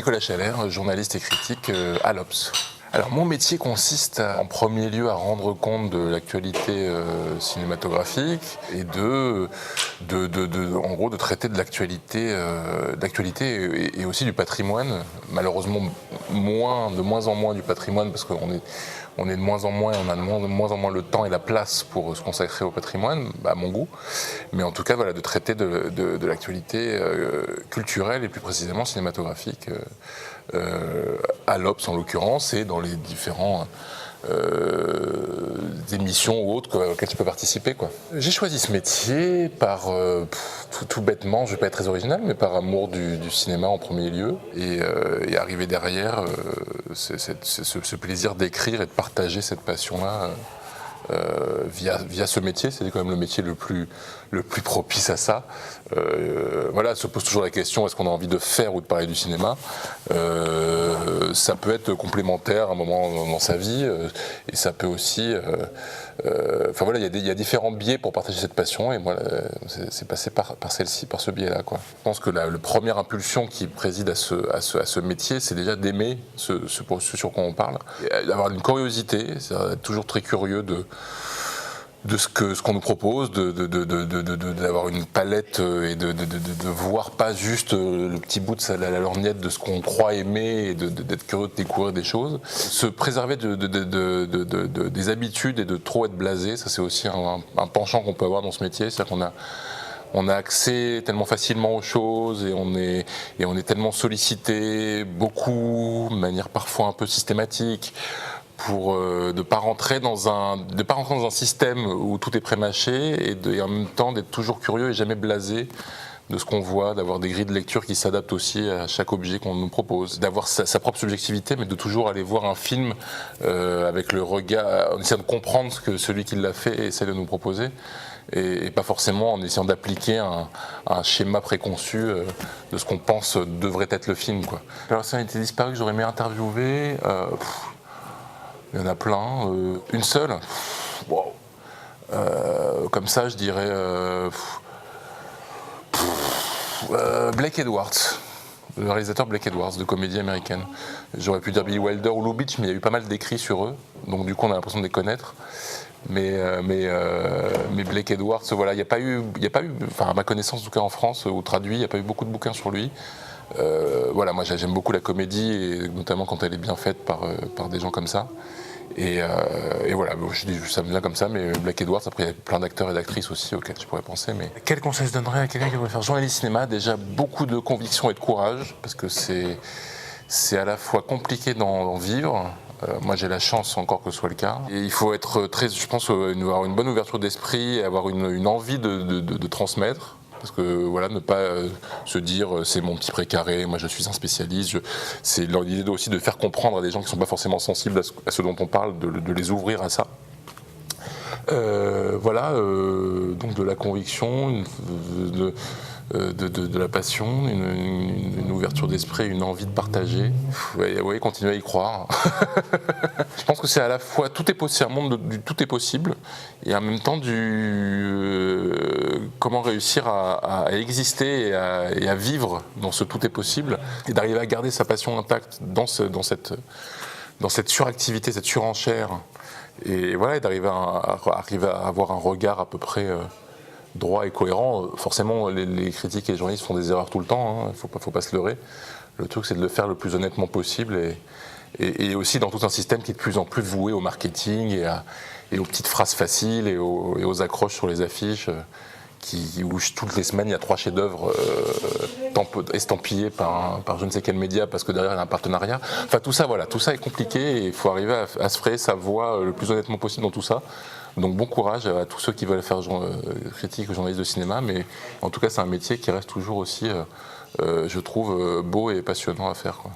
Nicolas Chalère, journaliste et critique à l'Obs. Alors mon métier consiste en premier lieu à rendre compte de l'actualité cinématographique et en gros de traiter de l'actualité et aussi du patrimoine. Malheureusement de moins en moins du patrimoine parce qu'on est de moins en moins et on a de moins en moins le temps et la place pour se consacrer au patrimoine, à mon goût. Mais en tout cas, voilà, de traiter de l'actualité culturelle et plus précisément cinématographique à l'Obs en l'occurrence et dans les différents émissions ou autres auxquelles tu peux participer, quoi. J'ai choisi ce métier par, tout bêtement, je ne vais pas être très original, mais par amour du cinéma en premier lieu et arriver derrière ce plaisir d'écrire et de partager cette passion-là via ce métier. C'est quand même le métier le plus propice à ça. Voilà, se pose toujours la question, est-ce qu'on a envie de faire ou de parler du cinéma ? Ça peut être complémentaire à un moment dans sa vie et ça peut aussi... Enfin voilà, il y a différents biais pour partager cette passion et moi c'est passé par celle-ci, par ce biais-là, quoi. Je pense que la première impulsion qui préside à ce métier, c'est déjà d'aimer ce sur quoi on parle, d'avoir une curiosité, c'est toujours très curieux de ce qu'on nous propose, d'avoir une palette et de voir pas juste le petit bout de la lorgnette de ce qu'on croit aimer et d'être curieux de découvrir des choses. Se préserver des habitudes et de trop être blasé, ça c'est aussi un penchant qu'on peut avoir dans ce métier, c'est-à-dire qu'on a accès tellement facilement aux choses et on est tellement sollicité, beaucoup, de manière parfois un peu systématique, pour de ne pas rentrer dans un système où tout est prémâché et en même temps d'être toujours curieux et jamais blasé de ce qu'on voit, d'avoir des grilles de lecture qui s'adaptent aussi à chaque objet qu'on nous propose, d'avoir sa propre subjectivité, mais de toujours aller voir un film avec le regard, en essayant de comprendre ce que celui qui l'a fait essaie de nous proposer, et pas forcément en essayant d'appliquer un schéma préconçu de ce qu'on pense devrait être le film, quoi. La personnalité disparue que j'aurais aimé interviewer, il y en a plein. Une seule, wow. Comme ça, je dirais Blake Edwards, le réalisateur Blake Edwards de comédie américaine. J'aurais pu dire Billy Wilder ou Lubitsch, mais il y a eu pas mal d'écrits sur eux, donc du coup on a l'impression de les connaître. Mais Blake Edwards, voilà, il n'y a pas eu, enfin à ma connaissance en tout cas en France ou traduit, il n'y a pas eu beaucoup de bouquins sur lui. Voilà, moi j'aime beaucoup la comédie, et notamment quand elle est bien faite par des gens comme ça. Et voilà, je dis ça me vient comme ça, mais Blake Edwards, après il y a plein d'acteurs et d'actrices aussi auxquels je pourrais penser. Mais quel conseil je donnerais à quelqu'un qui voudrait faire journaliste cinéma ? Déjà beaucoup de conviction et de courage, parce que c'est à la fois compliqué d'en vivre. Moi j'ai la chance encore que ce soit le cas. Et il faut être je pense, avoir une bonne ouverture d'esprit et avoir une envie de transmettre. Parce que voilà, ne pas se dire c'est mon petit précaré, moi je suis un spécialiste. C'est l'idée aussi de faire comprendre à des gens qui ne sont pas forcément sensibles à ce dont on parle, de les ouvrir à ça. Voilà, donc de la conviction, de la passion, une ouverture d'esprit, une envie de partager. Oui, continuer à y croire. Je pense que c'est à la fois c'est un monde du tout est possible et en même temps comment réussir à exister et à vivre dans ce tout est possible et d'arriver à garder sa passion intacte dans cette suractivité, cette surenchère. Et voilà, et d'arriver à avoir un regard à peu près droit et cohérent. Forcément, les critiques et les journalistes font des erreurs tout le temps, hein, faut pas se leurrer. Le truc, c'est de le faire le plus honnêtement possible et aussi dans tout un système qui est de plus en plus voué au marketing et aux petites phrases faciles et aux accroches sur les affiches. Où toutes les semaines il y a 3 chefs-d'œuvre estampillés par je ne sais quel média parce que derrière il y a un partenariat. Enfin tout ça, voilà, tout ça est compliqué et il faut arriver à se frayer sa voix le plus honnêtement possible dans tout ça. Donc bon courage à tous ceux qui veulent faire critique ou journaliste de cinéma, mais en tout cas c'est un métier qui reste toujours aussi, je trouve, beau et passionnant à faire, quoi.